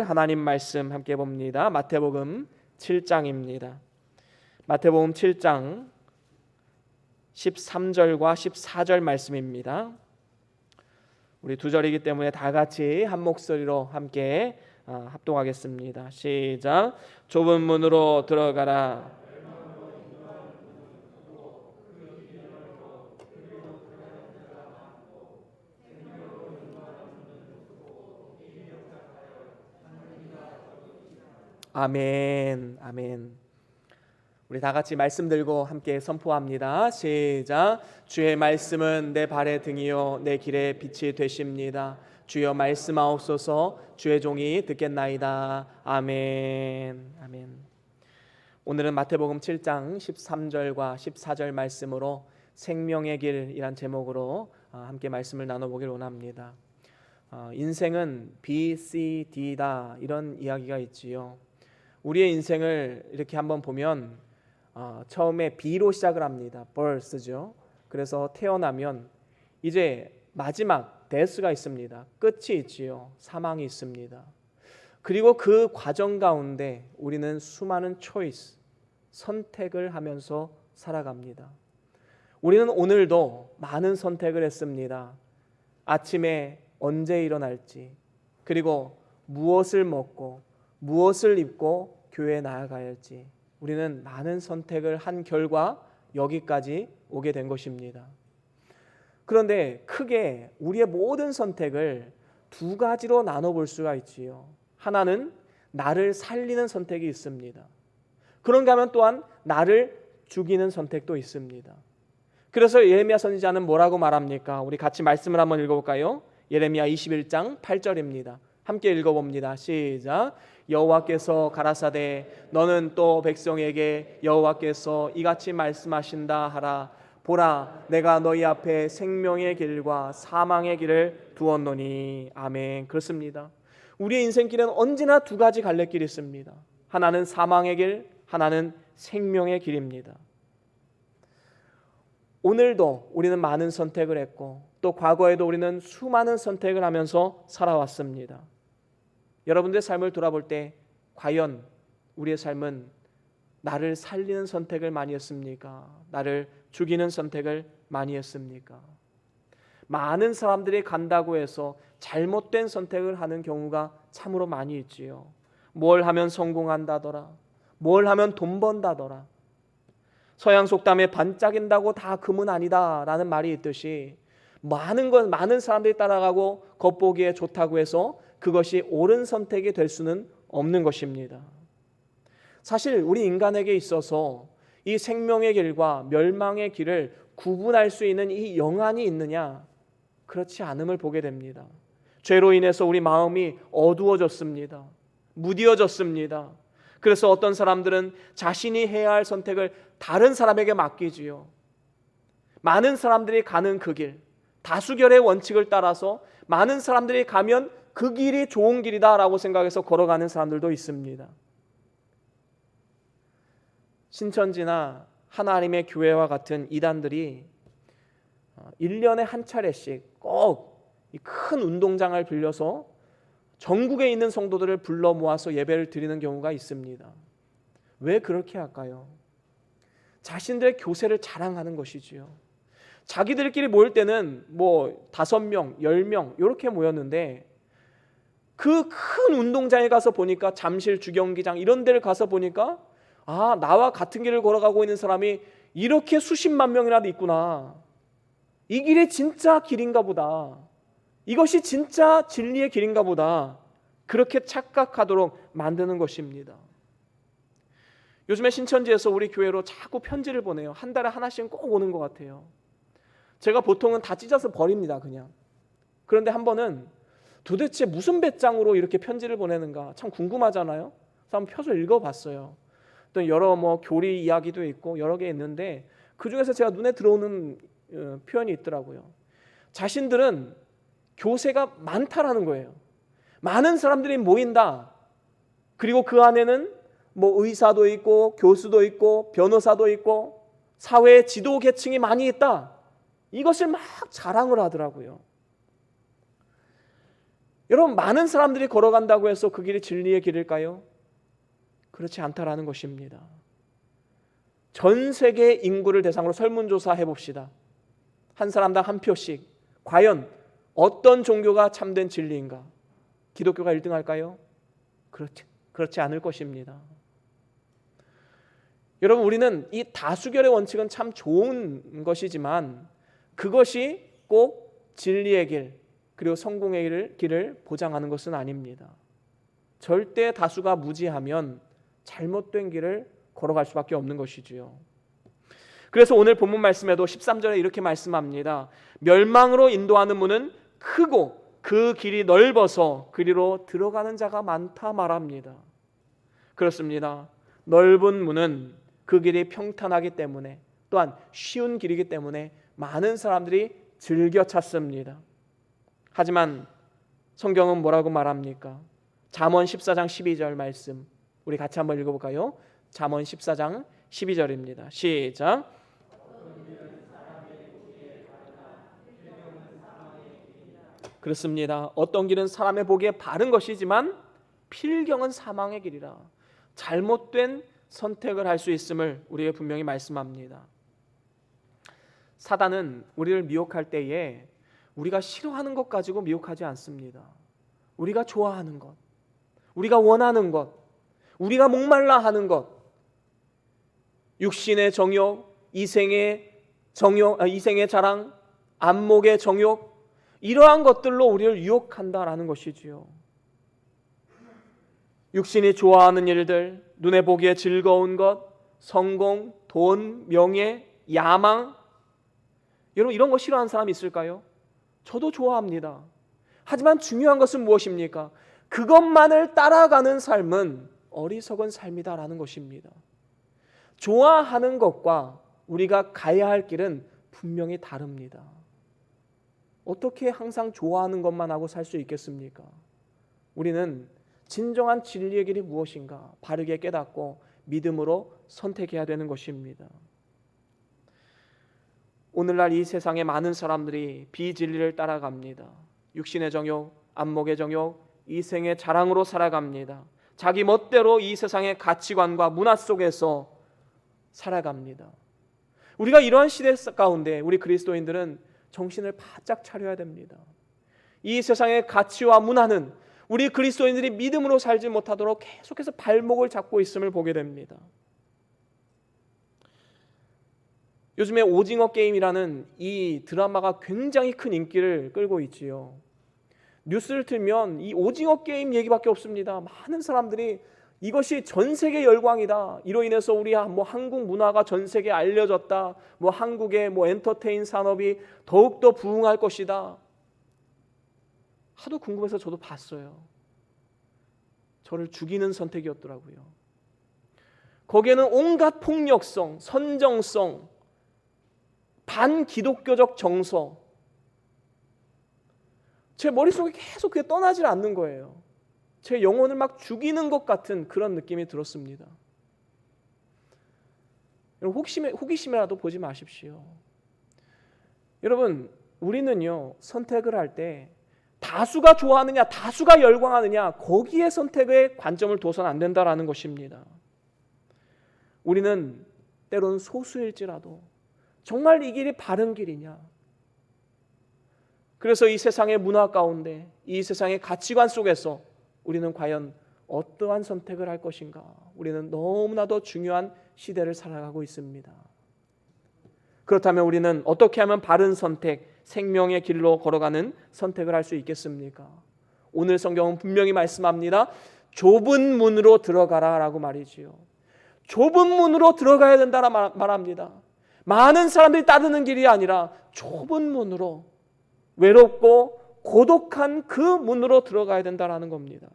하나님 말씀 함께 봅니다. 마태복음 7장입니다. 마태복음 7장 13절과 14절 말씀입니다. 우리 두 절이기 때문에 다 같이 한 목소리로 함께 합독하겠습니다. 시작. 좁은 문으로 들어가라. 아멘. 아멘. 우리 다 같이 말씀 들고 함께 선포합니다. 시작. 주의 말씀은 내 발의 등이요 내 길의 빛이 되십니다. 주여 말씀하옵소서. 주의 종이 듣겠나이다. 아멘. 아멘. 오늘은 마태복음 7장 13절과 14절 말씀으로 생명의 길이란 제목으로 함께 말씀을 나눠보길 원합니다. 인생은 B, C, D다 이런 이야기가 있지요. 우리의 인생을 이렇게 한번 보면 처음에 B로 시작을 합니다. birth죠. 그래서 태어나면 이제 마지막 death가 있습니다. 끝이 있지요. 사망이 있습니다. 그리고 그 과정 가운데 우리는 수많은 choice, 선택을 하면서 살아갑니다. 우리는 오늘도 많은 선택을 했습니다. 아침에 언제 일어날지, 그리고 무엇을 먹고 무엇을 입고 교회에 나아가야 할지 우리는 많은 선택을 한 결과 여기까지 오게 된 것입니다. 그런데 크게 우리의 모든 선택을 두 가지로 나눠볼 수가 있지요. 하나는 나를 살리는 선택이 있습니다. 그런가 하면 또한 나를 죽이는 선택도 있습니다. 그래서 예레미야 선지자는 뭐라고 말합니까? 우리 같이 말씀을 한번 읽어볼까요? 예레미야 21장 8절입니다. 함께 읽어봅니다. 시작. 여호와께서 가라사대 너는 또 백성에게 여호와께서 이같이 말씀하신다 하라. 보라 내가 너희 앞에 생명의 길과 사망의 길을 두었노니. 아멘. 그렇습니다. 우리의 인생길은 언제나 두 가지 갈래길이 있습니다. 하나는 사망의 길, 하나는 생명의 길입니다. 오늘도 우리는 많은 선택을 했고 또 과거에도 우리는 수많은 선택을 하면서 살아왔습니다. 여러분들의 삶을 돌아볼 때 과연 우리의 삶은 나를 살리는 선택을 많이 했습니까? 나를 죽이는 선택을 많이 했습니까? 많은 사람들이 간다고 해서 잘못된 선택을 하는 경우가 참으로 많이 있지요. 뭘 하면 성공한다더라. 뭘 하면 돈 번다더라. 서양 속담에 반짝인다고 다 금은 아니다라는 말이 있듯이 많은 사람들이 따라가고 겉보기에 좋다고 해서 그것이 옳은 선택이 될 수는 없는 것입니다. 사실 우리 인간에게 있어서 이 생명의 길과 멸망의 길을 구분할 수 있는 이 영안이 있느냐? 그렇지 않음을 보게 됩니다. 죄로 인해서 우리 마음이 어두워졌습니다. 무디어졌습니다. 그래서 어떤 사람들은 자신이 해야 할 선택을 다른 사람에게 맡기지요. 많은 사람들이 가는 그 길, 다수결의 원칙을 따라서 많은 사람들이 가면 그 길이 좋은 길이다라고 생각해서 걸어가는 사람들도 있습니다. 신천지나 하나님의 교회와 같은 이단들이 1년에 한 차례씩 꼭 큰 운동장을 빌려서 전국에 있는 성도들을 불러 모아서 예배를 드리는 경우가 있습니다. 왜 그렇게 할까요? 자신들의 교세를 자랑하는 것이지요. 자기들끼리 모일 때는 5명, 10명 이렇게 모였는데 그 큰 운동장에 가서 보니까 잠실 주경기장 이런 데를 가서 보니까 나와 같은 길을 걸어가고 있는 사람이 이렇게 수십만 명이라도 있구나. 이 길이 진짜 길인가 보다. 이것이 진짜 진리의 길인가 보다. 그렇게 착각하도록 만드는 것입니다. 요즘에 신천지에서 우리 교회로 자꾸 편지를 보내요. 한 달에 하나씩은 꼭 오는 것 같아요. 제가 보통은 다 찢어서 버립니다. 그냥. 그런데 한 번은 도대체 무슨 배짱으로 이렇게 편지를 보내는가 참 궁금하잖아요. 그래서 한번 펴서 읽어봤어요. 또 여러 교리 이야기도 있고 여러 개 있는데 그 중에서 제가 눈에 들어오는 표현이 있더라고요. 자신들은 교세가 많다라는 거예요. 많은 사람들이 모인다. 그리고 그 안에는 의사도 있고 교수도 있고 변호사도 있고 사회의 지도 계층이 많이 있다. 이것을 막 자랑을 하더라고요. 여러분, 많은 사람들이 걸어간다고 해서 그 길이 진리의 길일까요? 그렇지 않다라는 것입니다. 전 세계 인구를 대상으로 설문조사 해봅시다. 한 사람당 한 표씩 과연 어떤 종교가 참된 진리인가? 기독교가 1등할까요? 그렇지 않을 것입니다. 여러분, 우리는 이 다수결의 원칙은 참 좋은 것이지만 그것이 꼭 진리의 길 그리고 성공의 길을 보장하는 것은 아닙니다. 절대 다수가 무지하면 잘못된 길을 걸어갈 수밖에 없는 것이지요. 그래서 오늘 본문 말씀에도 13절에 이렇게 말씀합니다. 멸망으로 인도하는 문은 크고 그 길이 넓어서 그리로 들어가는 자가 많다 말합니다. 그렇습니다. 넓은 문은 그 길이 평탄하기 때문에 또한 쉬운 길이기 때문에 많은 사람들이 즐겨 찾습니다. 하지만 성경은 뭐라고 말합니까? 잠언 14장 12절 말씀 우리 같이 한번 읽어볼까요? 잠언 14장 12절입니다. 시작. 그렇습니다. 어떤 길은 사람의 보기에 바른 것이지만 필경은 사망의 길이라. 잘못된 선택을 할 수 있음을 우리에게 분명히 말씀합니다. 사단은 우리를 미혹할 때에 우리가 싫어하는 것 가지고 미혹하지 않습니다. 우리가 좋아하는 것, 우리가 원하는 것, 우리가 목말라 하는 것, 육신의 정욕, 이생의 자랑, 안목의 정욕, 이러한 것들로 우리를 유혹한다라는 것이지요. 육신이 좋아하는 일들, 눈에 보기에 즐거운 것, 성공, 돈, 명예, 야망, 여러분 이런 거 싫어하는 사람 있을까요? 저도 좋아합니다. 하지만 중요한 것은 무엇입니까? 그것만을 따라가는 삶은 어리석은 삶이다라는 것입니다. 좋아하는 것과 우리가 가야 할 길은 분명히 다릅니다. 어떻게 항상 좋아하는 것만 하고 살 수 있겠습니까? 우리는 진정한 진리의 길이 무엇인가 바르게 깨닫고 믿음으로 선택해야 되는 것입니다. 오늘날 이 세상에 많은 사람들이 비진리를 따라갑니다. 육신의 정욕, 안목의 정욕, 이생의 자랑으로 살아갑니다. 자기 멋대로 이 세상의 가치관과 문화 속에서 살아갑니다. 우리가 이러한 시대 가운데 우리 그리스도인들은 정신을 바짝 차려야 됩니다. 이 세상의 가치와 문화는 우리 그리스도인들이 믿음으로 살지 못하도록 계속해서 발목을 잡고 있음을 보게 됩니다. 요즘에 오징어 게임이라는 이 드라마가 굉장히 큰 인기를 끌고 있지요. 뉴스를 틀면 이 오징어 게임 얘기밖에 없습니다. 많은 사람들이 이것이 전 세계 열광이다. 이로 인해서 우리 한국 문화가 전 세계에 알려졌다. 한국의 엔터테인 산업이 더욱더 부흥할 것이다. 하도 궁금해서 저도 봤어요. 저를 죽이는 선택이었더라고요. 거기에는 온갖 폭력성, 선정성, 반기독교적 정서, 제 머릿속에 계속 그게 떠나질 않는 거예요. 제 영혼을 막 죽이는 것 같은 그런 느낌이 들었습니다. 여러분 호기심이라도 보지 마십시오. 여러분 우리는요 선택을 할 때 다수가 좋아하느냐 다수가 열광하느냐 거기에 선택의 관점을 둬서는 안 된다라는 것입니다. 우리는 때로는 소수일지라도 정말 이 길이 바른 길이냐, 그래서 이 세상의 문화 가운데 이 세상의 가치관 속에서 우리는 과연 어떠한 선택을 할 것인가. 우리는 너무나도 중요한 시대를 살아가고 있습니다. 그렇다면 우리는 어떻게 하면 바른 선택, 생명의 길로 걸어가는 선택을 할 수 있겠습니까? 오늘 성경은 분명히 말씀합니다. 좁은 문으로 들어가라 라고 말이지요. 좁은 문으로 들어가야 된다라 말합니다. 많은 사람들이 따르는 길이 아니라 좁은 문으로, 외롭고 고독한 그 문으로 들어가야 된다라는 겁니다.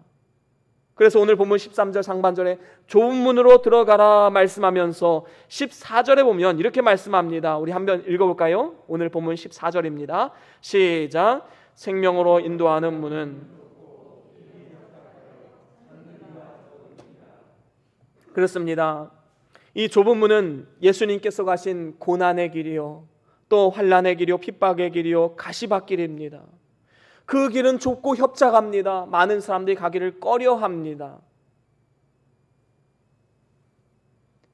그래서 오늘 본문 13절 상반절에 좁은 문으로 들어가라 말씀하면서 14절에 보면 이렇게 말씀합니다. 우리 한번 읽어볼까요? 오늘 본문 14절입니다. 시작. 생명으로 인도하는 문은, 그렇습니다. 이 좁은 문은 예수님께서 가신 고난의 길이요, 또 환난의 길이요, 핍박의 길이요, 가시밭길입니다. 그 길은 좁고 협착합니다. 많은 사람들이 가기를 꺼려합니다.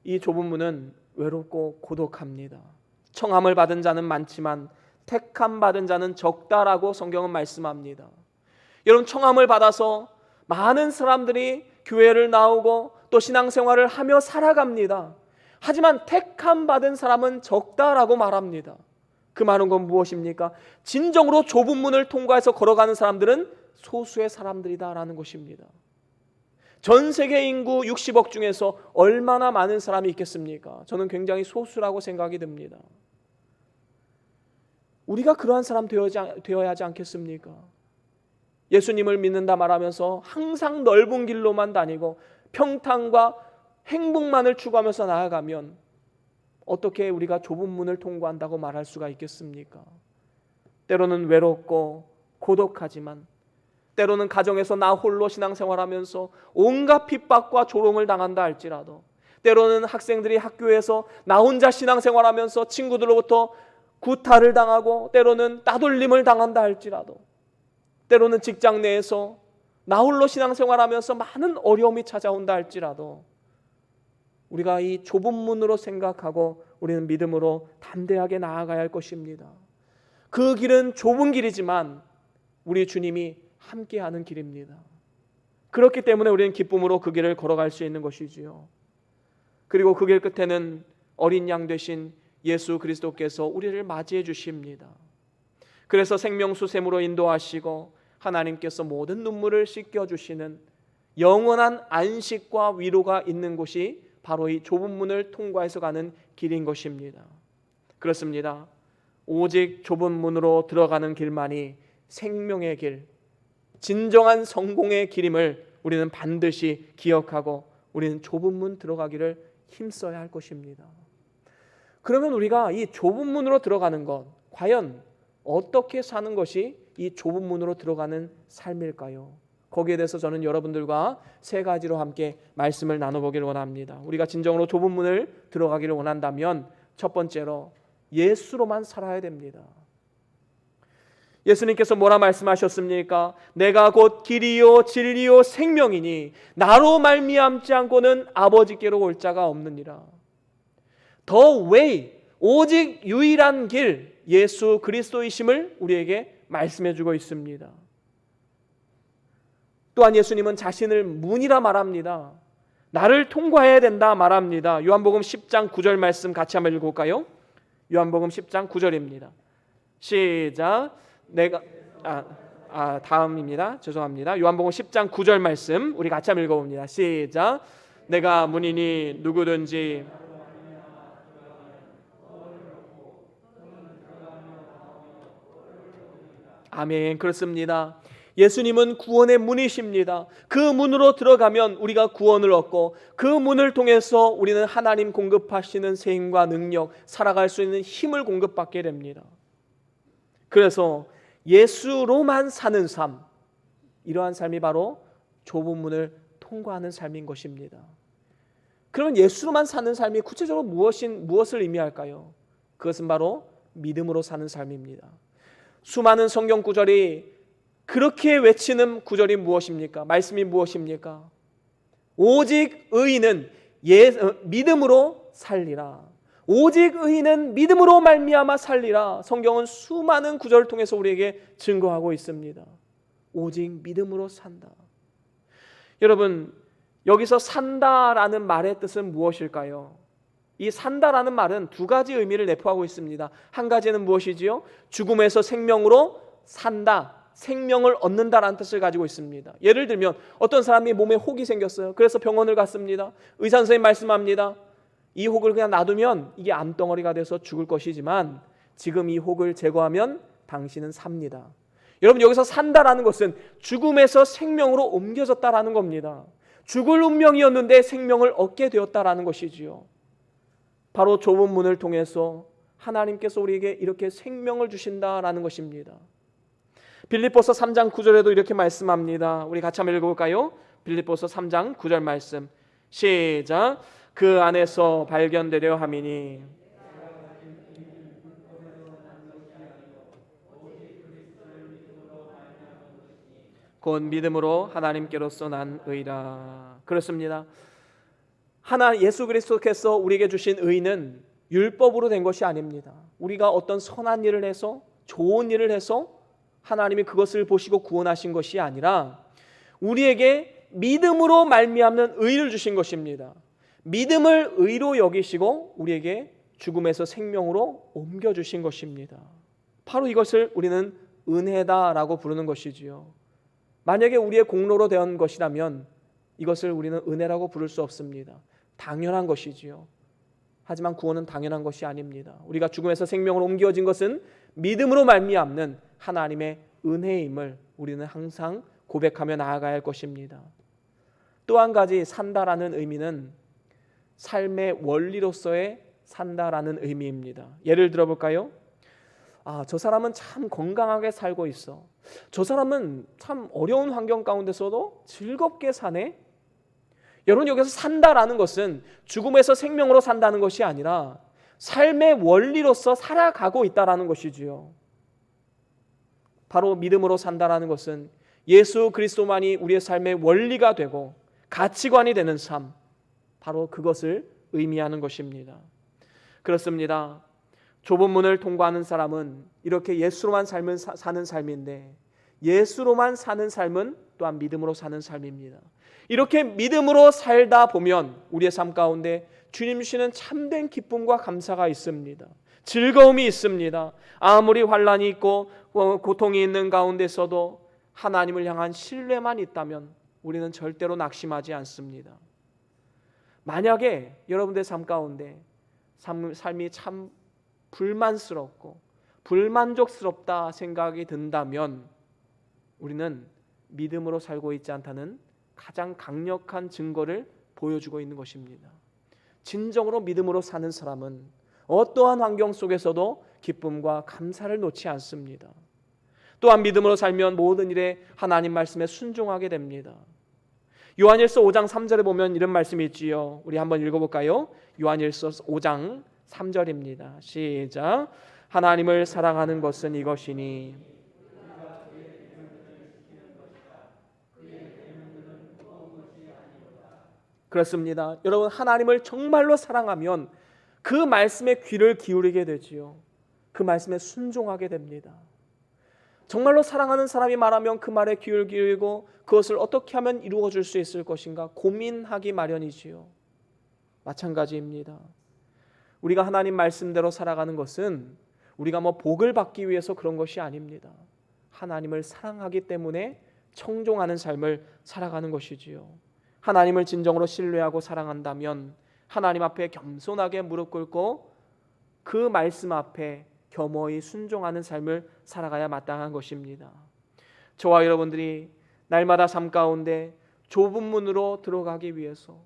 이 좁은 문은 외롭고 고독합니다. 청함을 받은 자는 많지만 택함 받은 자는 적다라고 성경은 말씀합니다. 여러분, 청함을 받아서 많은 사람들이 교회를 나오고 또 신앙생활을 하며 살아갑니다. 하지만 택함 받은 사람은 적다라고 말합니다. 그 말은 건 무엇입니까? 진정으로 좁은 문을 통과해서 걸어가는 사람들은 소수의 사람들이다라는 것입니다. 전 세계 인구 60억 중에서 얼마나 많은 사람이 있겠습니까? 저는 굉장히 소수라고 생각이 듭니다. 우리가 그러한 사람 되어야 하지 않겠습니까? 예수님을 믿는다 말하면서 항상 넓은 길로만 다니고 평탄과 행복만을 추구하면서 나아가면 어떻게 우리가 좁은 문을 통과한다고 말할 수가 있겠습니까? 때로는 외롭고 고독하지만, 때로는 가정에서 나 홀로 신앙생활하면서 온갖 핍박과 조롱을 당한다 할지라도, 때로는 학생들이 학교에서 나 혼자 신앙생활하면서 친구들로부터 구타를 당하고 때로는 따돌림을 당한다 할지라도, 때로는 직장 내에서 나 홀로 신앙생활하면서 많은 어려움이 찾아온다 할지라도 우리가 이 좁은 문으로 생각하고 우리는 믿음으로 담대하게 나아가야 할 것입니다. 그 길은 좁은 길이지만 우리 주님이 함께하는 길입니다. 그렇기 때문에 우리는 기쁨으로 그 길을 걸어갈 수 있는 것이지요. 그리고 그 길 끝에는 어린 양 되신 예수 그리스도께서 우리를 맞이해 주십니다. 그래서 생명수샘으로 인도하시고 하나님께서 모든 눈물을 씻겨주시는 영원한 안식과 위로가 있는 곳이 바로 이 좁은 문을 통과해서 가는 길인 것입니다. 그렇습니다. 오직 좁은 문으로 들어가는 길만이 생명의 길, 진정한 성공의 길임을 우리는 반드시 기억하고 우리는 좁은 문 들어가기를 힘써야 할 것입니다. 그러면 우리가 이 좁은 문으로 들어가는 것, 과연 어떻게 사는 것이 이 좁은 문으로 들어가는 삶일까요? 거기에 대해서 저는 여러분들과 세 가지로 함께 말씀을 나눠보기를 원합니다. 우리가 진정으로 좁은 문을 들어가기를 원한다면 첫 번째로 예수로만 살아야 됩니다. 예수님께서 뭐라 말씀하셨습니까? 내가 곧 길이요 진리요 생명이니 나로 말미암지 않고는 아버지께로 올 자가 없느니라. The way, 오직 유일한 길, 예수 그리스도이심을 우리에게 말씀해주고 있습니다. 또한 예수님은 자신을 문이라 말합니다. 나를 통과해야 된다 말합니다. 요한복음 10장 9절 말씀 같이 한번 읽어볼까요? 요한복음 10장 9절입니다. 시작. 다음입니다. 죄송합니다. 요한복음 10장 9절 말씀 우리 같이 한번 읽어봅니다. 시작. 내가 문이니 누구든지 아멘. 그렇습니다. 예수님은 구원의 문이십니다. 그 문으로 들어가면 우리가 구원을 얻고 그 문을 통해서 우리는 하나님 공급하시는 생과 능력, 살아갈 수 있는 힘을 공급받게 됩니다. 그래서 예수로만 사는 삶, 이러한 삶이 바로 좁은 문을 통과하는 삶인 것입니다. 그럼 예수로만 사는 삶이 구체적으로 무엇을 의미할까요? 그것은 바로 믿음으로 사는 삶입니다. 수많은 성경 구절이 그렇게 외치는 구절이 무엇입니까? 말씀이 무엇입니까? 오직 의인은 믿음으로 살리라. 오직 의인은 믿음으로 말미암아 살리라. 성경은 수많은 구절을 통해서 우리에게 증거하고 있습니다. 오직 믿음으로 산다. 여러분, 여기서 산다라는 말의 뜻은 무엇일까요? 이 산다라는 말은 두 가지 의미를 내포하고 있습니다. 한 가지는 무엇이지요? 죽음에서 생명으로 산다, 생명을 얻는다라는 뜻을 가지고 있습니다. 예를 들면 어떤 사람이 몸에 혹이 생겼어요. 그래서 병원을 갔습니다. 의사 선생님 말씀합니다. 이 혹을 그냥 놔두면 이게 암덩어리가 돼서 죽을 것이지만 지금 이 혹을 제거하면 당신은 삽니다. 여러분, 여기서 산다라는 것은 죽음에서 생명으로 옮겨졌다라는 겁니다. 죽을 운명이었는데 생명을 얻게 되었다라는 것이지요. 바로 좁은 문을 통해서 하나님께서 우리에게 이렇게 생명을 주신다라는 것입니다. 빌립보서 3장 9절에도 이렇게 말씀합니다. 우리 같이 한번 읽어볼까요? 빌립보서 3장 9절 말씀 시작. 그 안에서 발견되려 함이니 곧 믿음으로 하나님께로서 난 의라. 그렇습니다. 예수 그리스도께서 우리에게 주신 의는 율법으로 된 것이 아닙니다. 우리가 어떤 선한 일을 해서, 좋은 일을 해서 하나님이 그것을 보시고 구원하신 것이 아니라 우리에게 믿음으로 말미암는 의를 주신 것입니다. 믿음을 의로 여기시고 우리에게 죽음에서 생명으로 옮겨주신 것입니다. 바로 이것을 우리는 은혜다라고 부르는 것이지요. 만약에 우리의 공로로 된 것이라면 이것을 우리는 은혜라고 부를 수 없습니다. 당연한 것이지요. 하지만 구원은 당연한 것이 아닙니다. 우리가 죽음에서 생명으로 옮겨진 것은 믿음으로 말미암는 하나님의 은혜임을 우리는 항상 고백하며 나아가야 할 것입니다. 또 한 가지 산다라는 의미는 삶의 원리로서의 산다라는 의미입니다. 예를 들어볼까요? 저 사람은 참 건강하게 살고 있어. 저 사람은 참 어려운 환경 가운데서도 즐겁게 사네. 여러분, 여기서 산다라는 것은 죽음에서 생명으로 산다는 것이 아니라 삶의 원리로서 살아가고 있다라는 것이지요. 바로 믿음으로 산다라는 것은 예수 그리스도만이 우리의 삶의 원리가 되고 가치관이 되는 삶, 바로 그것을 의미하는 것입니다. 그렇습니다. 좁은 문을 통과하는 사람은 이렇게 예수로만 사는 삶인데, 예수로만 사는 삶은 또한 믿음으로 사는 삶입니다. 이렇게 믿음으로 살다 보면 우리의 삶 가운데 주님 주시는 참된 기쁨과 감사가 있습니다. 즐거움이 있습니다. 아무리 환난이 있고 고통이 있는 가운데서도 하나님을 향한 신뢰만 있다면 우리는 절대로 낙심하지 않습니다. 만약에 여러분들의 삶 가운데 삶이 참 불만스럽고 불만족스럽다 생각이 든다면 우리는 믿음으로 살고 있지 않다는 가장 강력한 증거를 보여주고 있는 것입니다. 진정으로 믿음으로 사는 사람은 어떠한 환경 속에서도 기쁨과 감사를 놓지 않습니다. 또한 믿음으로 살면 모든 일에 하나님 말씀에 순종하게 됩니다. 요한일서 5장 3절에 보면 이런 말씀이 있지요. 우리 한번 읽어볼까요? 요한일서 5장 3절입니다. 시작. 하나님을 사랑하는 것은 이것이니 그렇습니다. 여러분, 하나님을 정말로 사랑하면 그 말씀에 귀를 기울이게 되지요. 그 말씀에 순종하게 됩니다. 정말로 사랑하는 사람이 말하면 그 말에 귀를 기울이고 그것을 어떻게 하면 이루어 줄 수 있을 것인가 고민하기 마련이지요. 마찬가지입니다. 우리가 하나님 말씀대로 살아가는 것은 우리가 복을 받기 위해서 그런 것이 아닙니다. 하나님을 사랑하기 때문에 청종하는 삶을 살아가는 것이지요. 하나님을 진정으로 신뢰하고 사랑한다면 하나님 앞에 겸손하게 무릎 꿇고 그 말씀 앞에 겸허히 순종하는 삶을 살아가야 마땅한 것입니다. 저와 여러분들이 날마다 삶 가운데 좁은 문으로 들어가기 위해서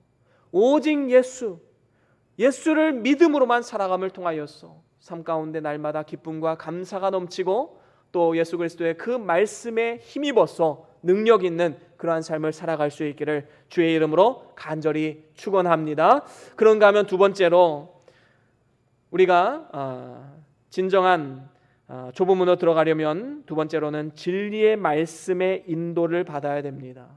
오직 예수를 믿음으로만 살아감을 통하여서 삶 가운데 날마다 기쁨과 감사가 넘치고 또 예수 그리스도의 그 말씀에 힘입어서 능력 있는 그러한 삶을 살아갈 수 있기를 주의 이름으로 간절히 축원합니다. 그런가 하면 두 번째로 우리가 진정한 좁은 문으로 들어가려면 두 번째로는 진리의 말씀의 인도를 받아야 됩니다.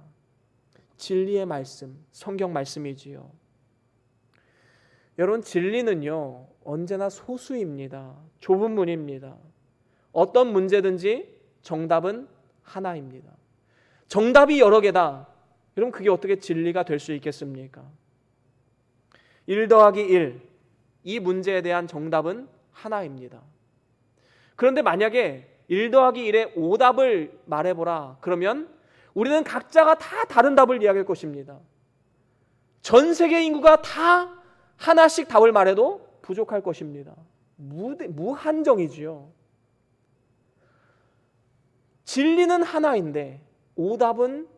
진리의 말씀, 성경 말씀이지요. 여러분, 진리는요 언제나 소수입니다. 좁은 문입니다. 어떤 문제든지 정답은 하나입니다. 정답이 여러 개다. 여러분, 그게 어떻게 진리가 될 수 있겠습니까? 1 더하기 1, 이 문제에 대한 정답은 하나입니다. 그런데 만약에 1 더하기 1의 오답을 말해보라 그러면 우리는 각자가 다 다른 답을 이야기할 것입니다. 전 세계 인구가 다 하나씩 답을 말해도 부족할 것입니다. 무한정이지요. 진리는 하나인데 오답은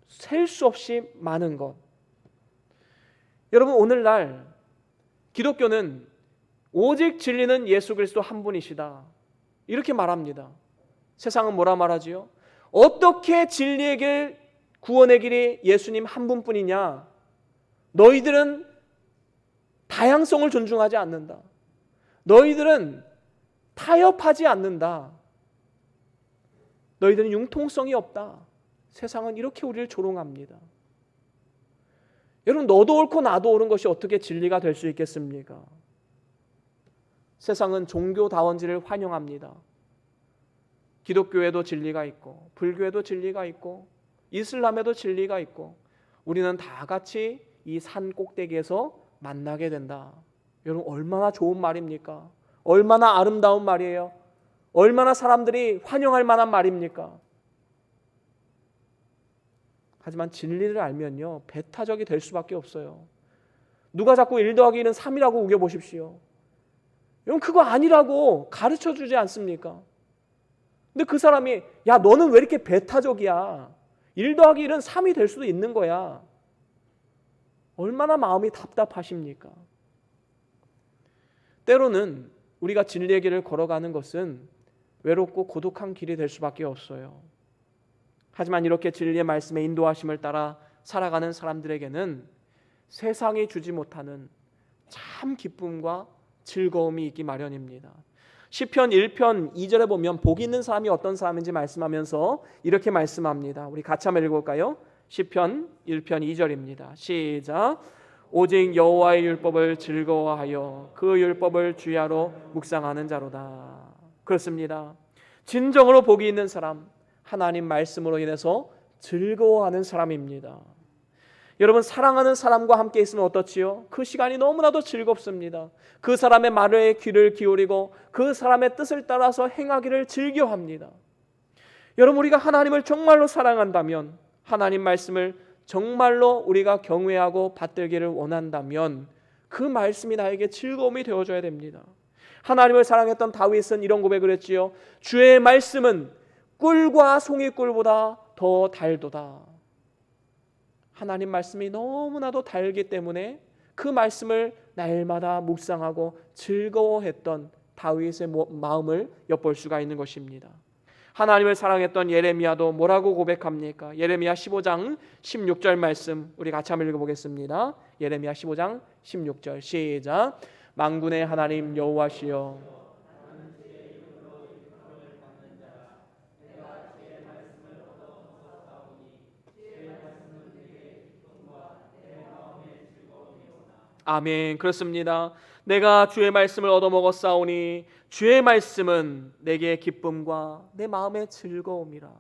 셀 수 없이 많은 것. 여러분, 오늘날 기독교는 오직 진리는 예수 그리스도 한 분이시다 이렇게 말합니다. 세상은 뭐라 말하지요? 어떻게 진리의 길, 구원의 길이 예수님 한 분뿐이냐? 너희들은 다양성을 존중하지 않는다. 너희들은 타협하지 않는다. 너희들은 융통성이 없다. 세상은 이렇게 우리를 조롱합니다. 여러분, 너도 옳고 나도 옳은 것이 어떻게 진리가 될 수 있겠습니까? 세상은 종교다원지를 환영합니다. 기독교에도 진리가 있고 불교에도 진리가 있고 이슬람에도 진리가 있고 우리는 다 같이 이 산 꼭대기에서 만나게 된다. 여러분, 얼마나 좋은 말입니까? 얼마나 아름다운 말이에요. 얼마나 사람들이 환영할 만한 말입니까? 하지만 진리를 알면요, 배타적이 될 수밖에 없어요. 누가 자꾸 1 더하기 1은 3이라고 우겨보십시오. 여러분, 그거 아니라고 가르쳐주지 않습니까? 근데 그 사람이, 야, 너는 왜 이렇게 배타적이야? 1 더하기 1은 3이 될 수도 있는 거야. 얼마나 마음이 답답하십니까? 때로는 우리가 진리의 길을 걸어가는 것은 외롭고 고독한 길이 될 수밖에 없어요. 하지만 이렇게 진리의 말씀에 인도하심을 따라 살아가는 사람들에게는 세상이 주지 못하는 참 기쁨과 즐거움이 있기 마련입니다. 시편 1편 2절에 보면 복 있는 사람이 어떤 사람인지 말씀하면서 이렇게 말씀합니다. 우리 같이 한번 읽어볼까요? 시편 1편 2절입니다. 시작. 오직 여호와의 율법을 즐거워하여 그 율법을 주야로 묵상하는 자로다. 그렇습니다. 진정으로 복이 있는 사람, 하나님 말씀으로 인해서 즐거워하는 사람입니다. 여러분, 사랑하는 사람과 함께 있으면 어떻지요? 그 시간이 너무나도 즐겁습니다. 그 사람의 말에 귀를 기울이고 그 사람의 뜻을 따라서 행하기를 즐겨합니다. 여러분, 우리가 하나님을 정말로 사랑한다면, 하나님 말씀을 정말로 우리가 경외하고 받들기를 원한다면 그 말씀이 나에게 즐거움이 되어줘야 됩니다. 하나님을 사랑했던 다윗은 이런 고백을 했지요. 주의 말씀은 꿀과 송이꿀보다 더 달도다. 하나님 말씀이 너무나도 달기 때문에 그 말씀을 날마다 묵상하고 즐거워했던 다윗의 마음을 엿볼 수가 있는 것입니다. 하나님을 사랑했던 예레미야도 뭐라고 고백합니까? 예레미야 15장 16절 말씀 우리 같이 한번 읽어보겠습니다. 예레미야 15장 16절 시작. 만군의 하나님 여호와시여, 아멘. 그렇습니다. 내가 주의 말씀을 얻어먹었사오니 주의 말씀은 내게 기쁨과 내 마음의 즐거움이라.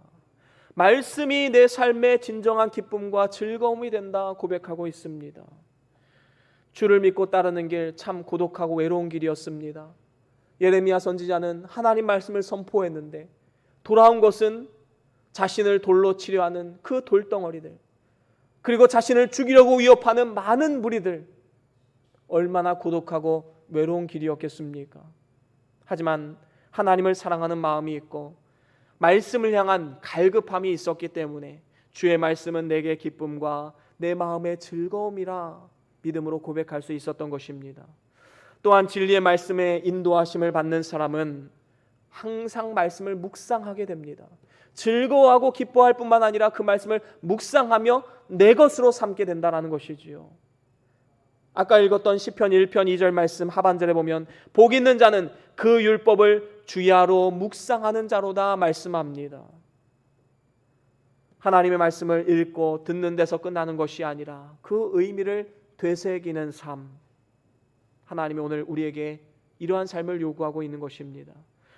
말씀이 내 삶의 진정한 기쁨과 즐거움이 된다 고백하고 있습니다. 주를 믿고 따르는 길 참 고독하고 외로운 길이었습니다. 예레미야 선지자는 하나님 말씀을 선포했는데 돌아온 것은 자신을 돌로 치려 하는 그 돌덩어리들, 그리고 자신을 죽이려고 위협하는 많은 무리들, 얼마나 고독하고 외로운 길이었겠습니까? 하지만 하나님을 사랑하는 마음이 있고 말씀을 향한 갈급함이 있었기 때문에 주의 말씀은 내게 기쁨과 내 마음의 즐거움이라 믿음으로 고백할 수 있었던 것입니다. 또한 진리의 말씀에 인도하심을 받는 사람은 항상 말씀을 묵상하게 됩니다. 즐거워하고 기뻐할 뿐만 아니라 그 말씀을 묵상하며 내 것으로 삼게 된다는 것이지요. 아까 읽었던 시편 1편 2절 말씀 하반절에 보면 복 있는 자는 그 율법을 주야로 묵상하는 자로다 말씀합니다. 하나님의 말씀을 읽고 듣는 데서 끝나는 것이 아니라 그 의미를 되새기는 삶, 하나님이 오늘 우리에게 이러한 삶을 요구하고 있는 것입니다.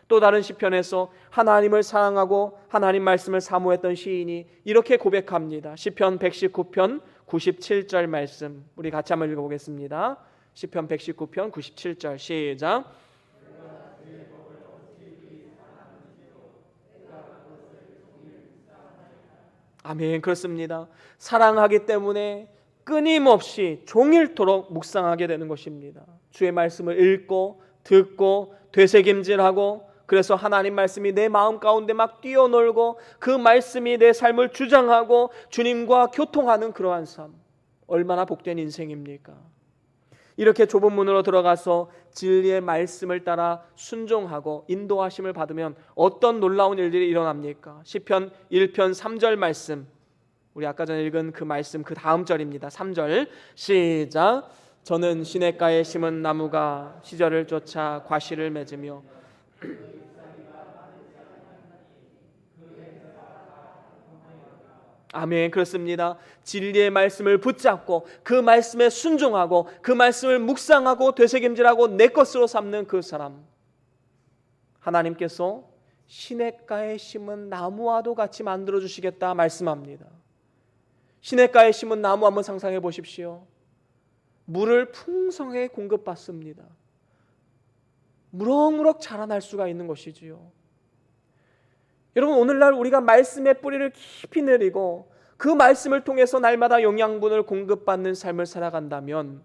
또 다른 시편에서 하나님을 사랑하고 하나님 말씀을 사모했던 시인이 이렇게 고백합니다. 시편 119편 97절 말씀 우리 같이 한번 읽어보겠습니다. 시편 119편 97절 시작. 아멘. 그렇습니다. 사랑하기 때문에 끊임없이 종일토록 묵상하게 되는 것입니다. 주의 말씀을 읽고 듣고 되새김질하고, 그래서 하나님 말씀이 내 마음 가운데 막 뛰어놀고 그 말씀이 내 삶을 주장하고 주님과 교통하는 그러한 삶, 얼마나 복된 인생입니까? 이렇게 좁은 문으로 들어가서 진리의 말씀을 따라 순종하고 인도하심을 받으면 어떤 놀라운 일들이 일어납니까? 시편 1편 3절 말씀, 우리 아까 전에 읽은 그 말씀 그 다음 절입니다. 3절 시작. 저는 시냇가에 심은 나무가 시절을 쫓아 과실을 맺으며 아멘. 그렇습니다. 진리의 말씀을 붙잡고 그 말씀에 순종하고 그 말씀을 묵상하고 되새김질하고 내 것으로 삼는 그 사람, 하나님께서 시냇가에 심은 나무와도 같이 만들어 주시겠다 말씀합니다. 시냇가에 심은 나무 한번 상상해 보십시오. 물을 풍성하게 공급받습니다. 무럭무럭 자라날 수가 있는 것이지요. 여러분, 오늘날 우리가 말씀의 뿌리를 깊이 내리고 그 말씀을 통해서 날마다 영양분을 공급받는 삶을 살아간다면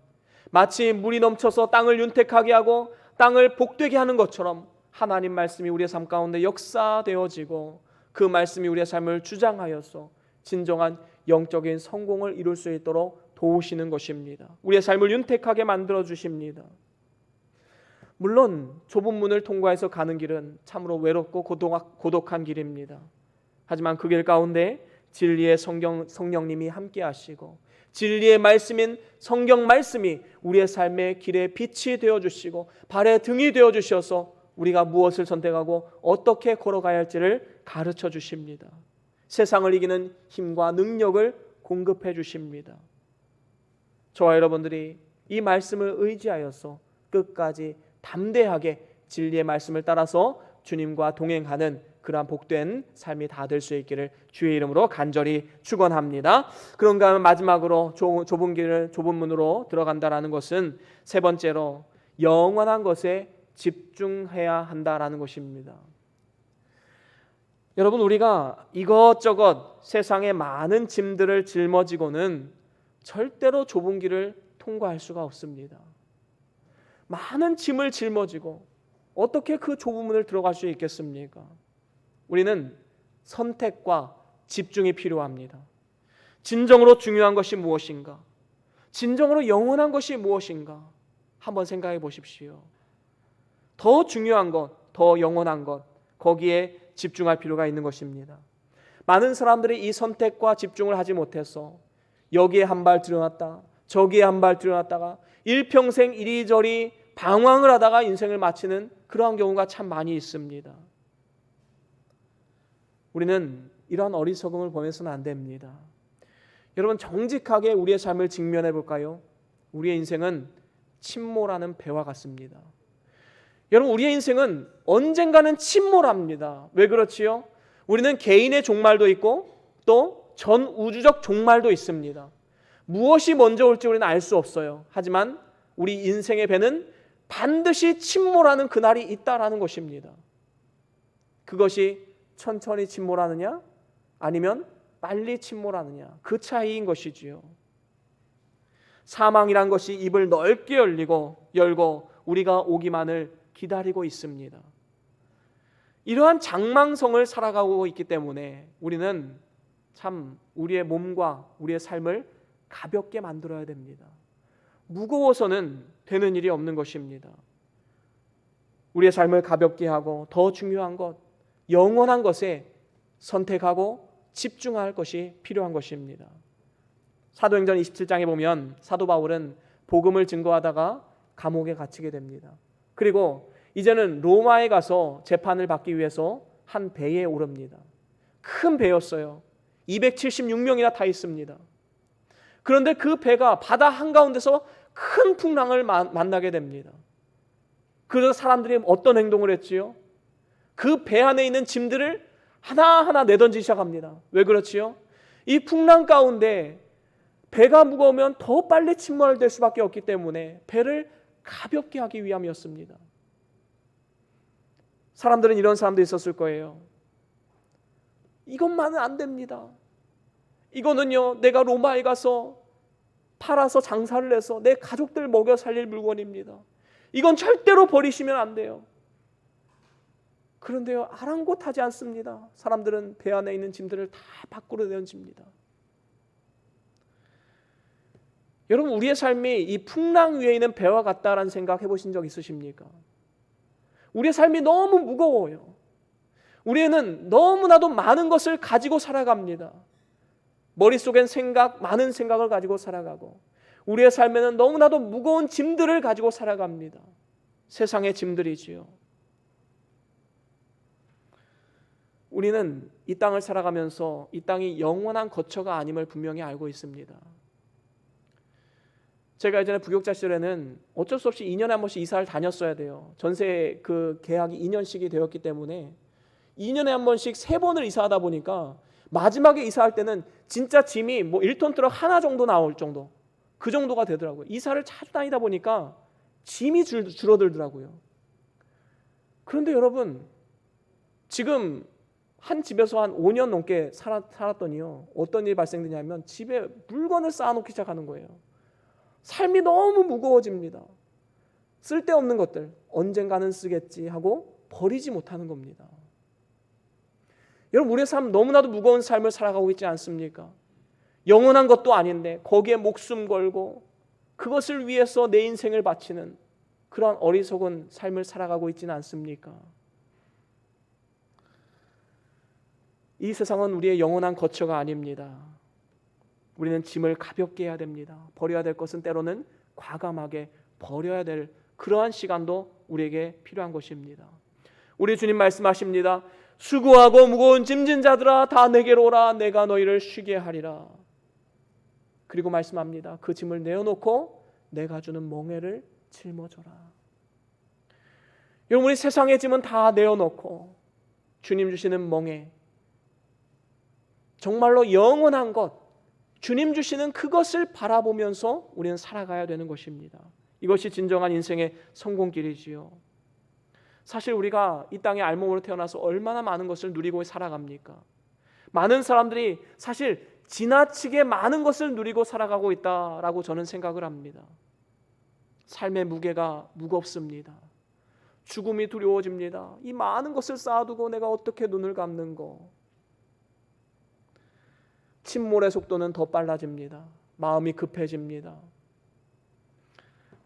마치 물이 넘쳐서 땅을 윤택하게 하고 땅을 복되게 하는 것처럼 하나님 말씀이 우리의 삶 가운데 역사되어지고 그 말씀이 우리의 삶을 주장하여서 진정한 영적인 성공을 이룰 수 있도록 도우시는 것입니다. 우리의 삶을 윤택하게 만들어 주십니다. 물론 좁은 문을 통과해서 가는 길은 참으로 외롭고 고독한 길입니다. 하지만 그 길 가운데 진리의 성령님이 함께 하시고 진리의 말씀인 성경 말씀이 우리의 삶의 길에 빛이 되어주시고 발의 등이 되어주셔서 우리가 무엇을 선택하고 어떻게 걸어가야 할지를 가르쳐 주십니다. 세상을 이기는 힘과 능력을 공급해 주십니다. 저와 여러분들이 이 말씀을 의지하여서 끝까지 담대하게 진리의 말씀을 따라서 주님과 동행하는 그러한 복된 삶이 다 될 수 있기를 주의 이름으로 간절히 축원합니다. 그런가 하면 마지막으로 좁은 문으로 들어간다라는 것은 세 번째로 영원한 것에 집중해야 한다라는 것입니다. 여러분, 우리가 이것저것 세상의 많은 짐들을 짊어지고는 절대로 좁은 길을 통과할 수가 없습니다. 많은 짐을 짊어지고 어떻게 그 좁은 문을 들어갈 수 있겠습니까? 우리는 선택과 집중이 필요합니다. 진정으로 중요한 것이 무엇인가? 진정으로 영원한 것이 무엇인가? 한번 생각해 보십시오. 더 중요한 것, 더 영원한 것, 거기에 집중할 필요가 있는 것입니다. 많은 사람들이 이 선택과 집중을 하지 못해서 여기에 한 발 들여놨다, 저기에 한 발 들여놨다가 일평생 이리저리 방황을 하다가 인생을 마치는 그러한 경우가 참 많이 있습니다. 우리는 이러한 어리석음을 범해서는 안 됩니다. 여러분, 정직하게 우리의 삶을 직면해 볼까요? 우리의 인생은 침몰하는 배와 같습니다. 여러분, 우리의 인생은 언젠가는 침몰합니다. 왜 그렇지요? 우리는 개인의 종말도 있고 또 전 우주적 종말도 있습니다. 무엇이 먼저 올지 우리는 알 수 없어요. 하지만 우리 인생의 배는 반드시 침몰하는 그날이 있다라는 것입니다. 그것이 천천히 침몰하느냐 아니면 빨리 침몰하느냐, 그 차이인 것이지요. 사망이란 것이 입을 넓게 열고 우리가 오기만을 기다리고 있습니다. 이러한 장망성을 살아가고 있기 때문에 우리는 참 우리의 몸과 우리의 삶을 가볍게 만들어야 됩니다. 무거워서는 되는 일이 없는 것입니다. 우리의 삶을 가볍게 하고 더 중요한 것, 영원한 것에 선택하고 집중할 것이 필요한 것입니다. 사도행전 27장에 보면 사도 바울은 복음을 증거하다가 감옥에 갇히게 됩니다. 그리고 이제는 로마에 가서 재판을 받기 위해서 한 배에 오릅니다. 큰 배였어요. 276명이나 타 있습니다. 그런데 그 배가 바다 한가운데서 큰 풍랑을 만나게 됩니다. 그래서 사람들이 어떤 행동을 했지요? 그 배 안에 있는 짐들을 하나하나 내던지기 시작합니다. 왜 그렇지요? 이 풍랑 가운데 배가 무거우면 더 빨리 침몰될 수밖에 없기 때문에 배를 가볍게 하기 위함이었습니다. 사람들은 이런 사람도 있었을 거예요. 이것만은 안 됩니다. 이거는요, 내가 로마에 가서 팔아서 장사를 해서 내 가족들 먹여 살릴 물건입니다. 이건 절대로 버리시면 안 돼요. 그런데요, 아랑곳하지 않습니다. 사람들은 배 안에 있는 짐들을 다 밖으로 내던집니다. 여러분, 우리의 삶이 이 풍랑 위에 있는 배와 같다라는 생각 해보신 적 있으십니까? 우리의 삶이 너무 무거워요. 우리는 너무나도 많은 것을 가지고 살아갑니다. 머릿속엔 많은 생각을 가지고 살아가고 우리의 삶에는 너무나도 무거운 짐들을 가지고 살아갑니다. 세상의 짐들이지요. 우리는 이 땅을 살아가면서 이 땅이 영원한 거처가 아님을 분명히 알고 있습니다. 제가 예전에 부교육자 시절에는 어쩔 수 없이 2년에 한 번씩 이사를 다녔어야 돼요. 전세 그 계약이 2년씩이 되었기 때문에 2년에 한 번씩 3번을 이사하다 보니까 마지막에 이사할 때는 진짜 짐이 뭐 1톤 트럭 하나 정도 나올 정도, 그 정도가 되더라고요. 이사를 자주 다니다 보니까 짐이 줄어들더라고요. 그런데 여러분, 지금 한 집에서 한 5년 넘게 살았더니요, 어떤 일이 발생되냐면 집에 물건을 쌓아놓기 시작하는 거예요. 삶이 너무 무거워집니다. 쓸데없는 것들 언젠가는 쓰겠지 하고 버리지 못하는 겁니다. 여러분, 우리의 삶 너무나도 무거운 삶을 살아가고 있지 않습니까? 영원한 것도 아닌데 거기에 목숨 걸고 그것을 위해서 내 인생을 바치는 그러한 어리석은 삶을 살아가고 있지는 않습니까? 이 세상은 우리의 영원한 거처가 아닙니다. 우리는 짐을 가볍게 해야 됩니다. 버려야 될 것은 때로는 과감하게 버려야 될 그러한 시간도 우리에게 필요한 것입니다. 우리 주님 말씀하십니다. 수고하고 무거운 짐진 자들아 다 내게로 오라. 내가 너희를 쉬게 하리라. 그리고 말씀합니다. 그 짐을 내어놓고 내가 주는 멍에를 짊어져라. 여러분, 우리 세상의 짐은 다 내어놓고 주님 주시는 멍에, 정말로 영원한 것, 주님 주시는 그것을 바라보면서 우리는 살아가야 되는 것입니다. 이것이 진정한 인생의 성공길이지요. 사실 우리가 이 땅에 알몸으로 태어나서 얼마나 많은 것을 누리고 살아갑니까? 많은 사람들이 사실 지나치게 많은 것을 누리고 살아가고 있다라고 저는 생각을 합니다. 삶의 무게가 무겁습니다. 죽음이 두려워집니다. 이 많은 것을 쌓아두고 내가 어떻게 눈을 감는고. 침몰의 속도는 더 빨라집니다. 마음이 급해집니다.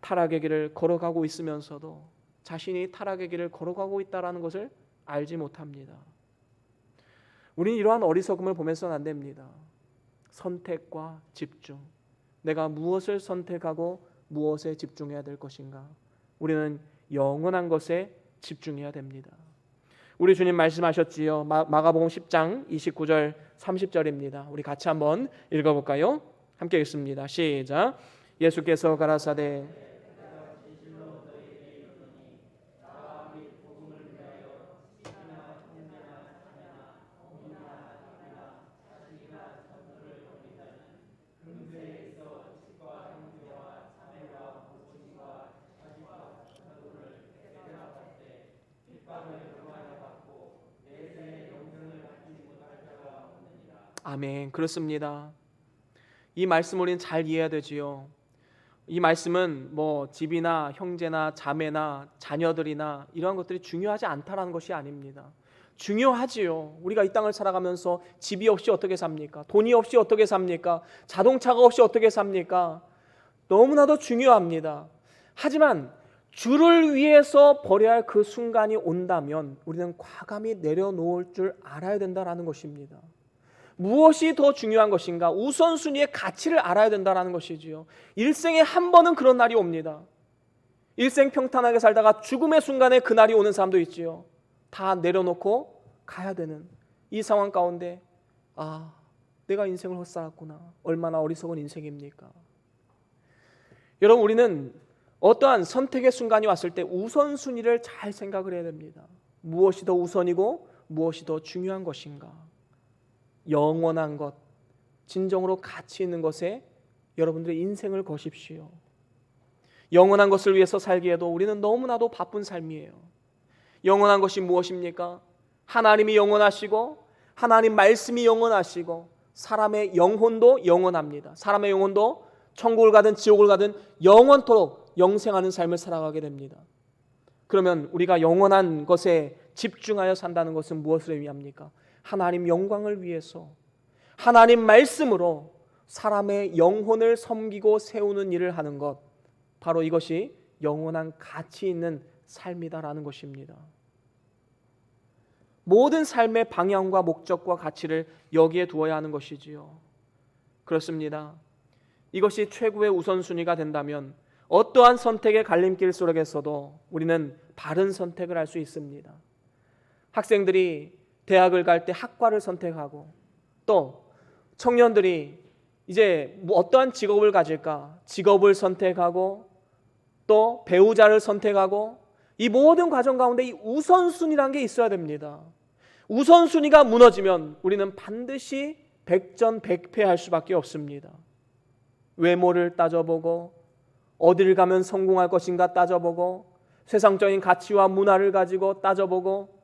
타락의 길을 걸어가고 있으면서도 자신이 타락의 길을 걸어가고 있다는 것을 알지 못합니다. 우리는 이러한 어리석음을 보면서는 안 됩니다. 선택과 집중, 내가 무엇을 선택하고 무엇에 집중해야 될 것인가. 우리는 영원한 것에 집중해야 됩니다. 우리 주님 말씀하셨지요. 마가복음 10장 29절 30절입니다. 우리 같이 한번 읽어볼까요? 함께 읽습니다. 시작. 예수께서 가라사대 아멘. 그렇습니다. 이 말씀 우리는 잘 이해해야 되지요. 이 말씀은 뭐 집이나 형제나 자매나 자녀들이나 이러한 것들이 중요하지 않다라는 것이 아닙니다. 중요하지요. 우리가 이 땅을 살아가면서 집이 없이 어떻게 삽니까? 돈이 없이 어떻게 삽니까? 자동차가 없이 어떻게 삽니까? 너무나도 중요합니다. 하지만 주를 위해서 버려야 할 그 순간이 온다면 우리는 과감히 내려놓을 줄 알아야 된다라는 것입니다. 무엇이 더 중요한 것인가? 우선순위의 가치를 알아야 된다는 것이지요. 일생에 한 번은 그런 날이 옵니다. 일생 평탄하게 살다가 죽음의 순간에 그 날이 오는 사람도 있지요. 다 내려놓고 가야 되는 이 상황 가운데 내가 인생을 헛살았구나. 얼마나 어리석은 인생입니까? 여러분, 우리는 어떠한 선택의 순간이 왔을 때 우선순위를 잘 생각을 해야 됩니다. 무엇이 더 우선이고 무엇이 더 중요한 것인가? 영원한 것, 진정으로 가치 있는 것에 여러분들의 인생을 거십시오. 영원한 것을 위해서 살기에도 우리는 너무나도 바쁜 삶이에요. 영원한 것이 무엇입니까? 하나님이 영원하시고 하나님 말씀이 영원하시고 사람의 영혼도 영원합니다. 사람의 영혼도 천국을 가든 지옥을 가든 영원토록 영생하는 삶을 살아가게 됩니다. 그러면 우리가 영원한 것에 집중하여 산다는 것은 무엇을 의미합니까? 하나님 영광을 위해서 하나님 말씀으로 사람의 영혼을 섬기고 세우는 일을 하는 것, 바로 이것이 영원한 가치 있는 삶이다라는 것입니다. 모든 삶의 방향과 목적과 가치를 여기에 두어야 하는 것이지요. 그렇습니다. 이것이 최고의 우선순위가 된다면 어떠한 선택의 갈림길 속에서도 우리는 바른 선택을 할 수 있습니다. 학생들이 대학을 갈 때 학과를 선택하고, 또 청년들이 이제 어떠한 직업을 가질까? 직업을 선택하고 또 배우자를 선택하고, 이 모든 과정 가운데 이 우선순위라는 게 있어야 됩니다. 우선순위가 무너지면 우리는 반드시 백전백패할 수밖에 없습니다. 외모를 따져보고, 어딜 가면 성공할 것인가 따져보고, 세상적인 가치와 문화를 가지고 따져보고,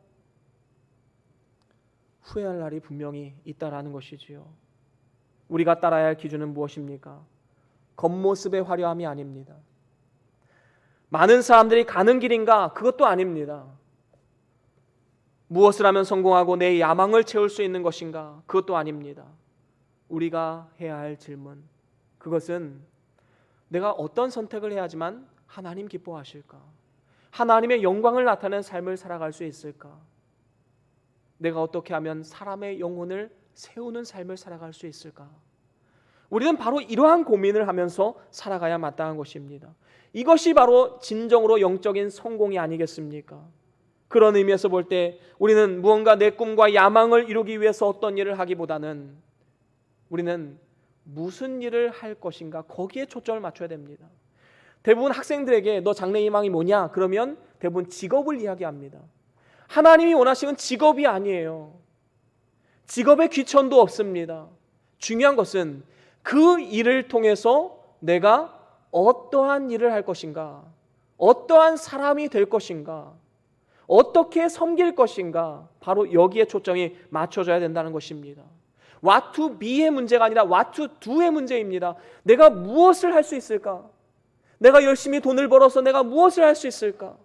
후회할 날이 분명히 있다라는 것이지요. 우리가 따라야 할 기준은 무엇입니까? 겉모습의 화려함이 아닙니다. 많은 사람들이 가는 길인가? 그것도 아닙니다. 무엇을 하면 성공하고 내 야망을 채울 수 있는 것인가? 그것도 아닙니다. 우리가 해야 할 질문, 그것은 내가 어떤 선택을 해야지만 하나님 기뻐하실까? 하나님의 영광을 나타내는 삶을 살아갈 수 있을까? 내가 어떻게 하면 사람의 영혼을 세우는 삶을 살아갈 수 있을까? 우리는 바로 이러한 고민을 하면서 살아가야 마땅한 것입니다. 이것이 바로 진정으로 영적인 성공이 아니겠습니까? 그런 의미에서 볼 때 우리는 무언가 내 꿈과 야망을 이루기 위해서 어떤 일을 하기보다는 우리는 무슨 일을 할 것인가, 거기에 초점을 맞춰야 됩니다. 대부분 학생들에게 너 장래 희망이 뭐냐? 그러면 대부분 직업을 이야기합니다. 하나님이 원하시는 직업이 아니에요. 직업에 귀천도 없습니다. 중요한 것은 그 일을 통해서 내가 어떠한 일을 할 것인가, 어떠한 사람이 될 것인가, 어떻게 섬길 것인가, 바로 여기에 초점이 맞춰져야 된다는 것입니다. What to be의 문제가 아니라 What to do의 문제입니다. 내가 무엇을 할 수 있을까? 내가 열심히 돈을 벌어서 내가 무엇을 할 수 있을까?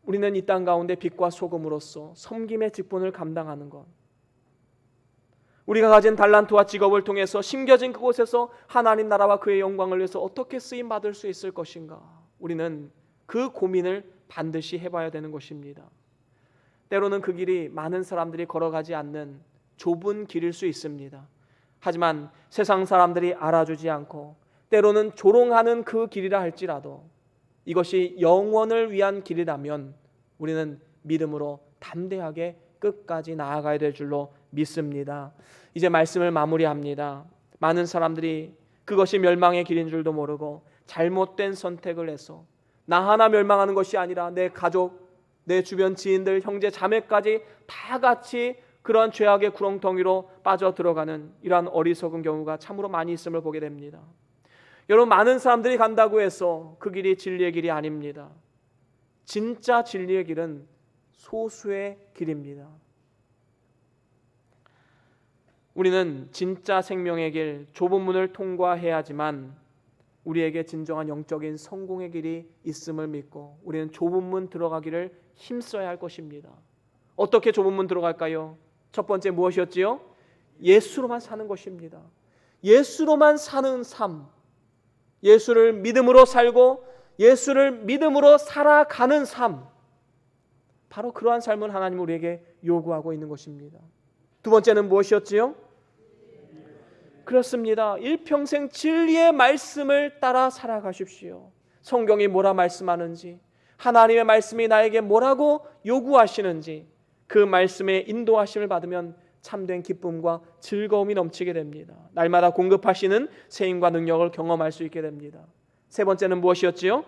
우리는 이 땅 가운데 빛과 소금으로서 섬김의 직분을 감당하는 것, 우리가 가진 달란트와 직업을 통해서 심겨진 그곳에서 하나님 나라와 그의 영광을 위해서 어떻게 쓰임 받을 수 있을 것인가, 우리는 그 고민을 반드시 해봐야 되는 것입니다. 때로는 그 길이 많은 사람들이 걸어가지 않는 좁은 길일 수 있습니다. 하지만 세상 사람들이 알아주지 않고 때로는 조롱하는 그 길이라 할지라도 이것이 영원을 위한 길이라면 우리는 믿음으로 담대하게 끝까지 나아가야 될 줄로 믿습니다. 이제 말씀을 마무리합니다. 많은 사람들이 그것이 멸망의 길인 줄도 모르고 잘못된 선택을 해서 나 하나 멸망하는 것이 아니라 내 가족, 내 주변 지인들, 형제, 자매까지 다 같이 그러한 죄악의 구렁텅이로 빠져 들어가는 이러한 어리석은 경우가 참으로 많이 있음을 보게 됩니다. 여러분, 많은 사람들이 간다고 해서 그 길이 진리의 길이 아닙니다. 진짜 진리의 길은 소수의 길입니다. 우리는 진짜 생명의 길, 좁은 문을 통과해야지만 우리에게 진정한 영적인 성공의 길이 있음을 믿고 우리는 좁은 문 들어가기를 힘써야 할 것입니다. 어떻게 좁은 문 들어갈까요? 첫 번째 무엇이었지요? 예수로만 사는 것입니다. 예수로만 사는 삶, 예수를 믿음으로 살고 예수를 믿음으로 살아가는 삶, 바로 그러한 삶을 하나님 우리에게 요구하고 있는 것입니다. 두 번째는 무엇이었지요? 그렇습니다. 일평생 진리의 말씀을 따라 살아가십시오. 성경이 뭐라 말씀하는지, 하나님의 말씀이 나에게 뭐라고 요구하시는지 그 말씀의 인도하심을 받으면 참된 기쁨과 즐거움이 넘치게 됩니다. 날마다 공급하시는 세임과 능력을 경험할 수 있게 됩니다. 세 번째는 무엇이었지요?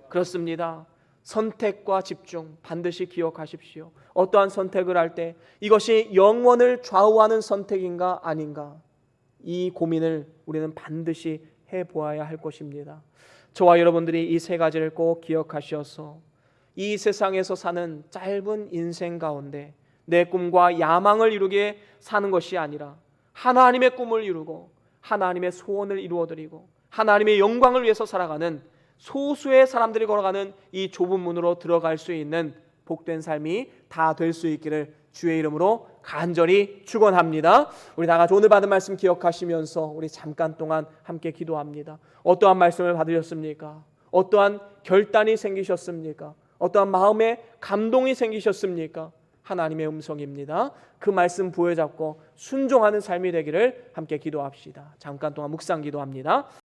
그렇습니다. 선택과 집중 반드시 기억하십시오. 어떠한 선택을 할 때 이것이 영원을 좌우하는 선택인가 아닌가, 이 고민을 우리는 반드시 해보아야 할 것입니다. 저와 여러분들이 이 세 가지를 꼭 기억하셔서 이 세상에서 사는 짧은 인생 가운데 내 꿈과 야망을 이루게 사는 것이 아니라 하나님의 꿈을 이루고 하나님의 소원을 이루어드리고 하나님의 영광을 위해서 살아가는 소수의 사람들이 걸어가는 이 좁은 문으로 들어갈 수 있는 복된 삶이 다 될 수 있기를 주의 이름으로 간절히 축원합니다. 우리 다 같이 오늘 받은 말씀 기억하시면서 우리 잠깐 동안 함께 기도합니다. 어떠한 말씀을 받으셨습니까? 어떠한 결단이 생기셨습니까? 어떠한 마음의 감동이 생기셨습니까? 하나님의 음성입니다. 그 말씀 부여잡고 순종하는 삶이 되기를 함께 기도합시다. 잠깐 동안 묵상 기도합니다.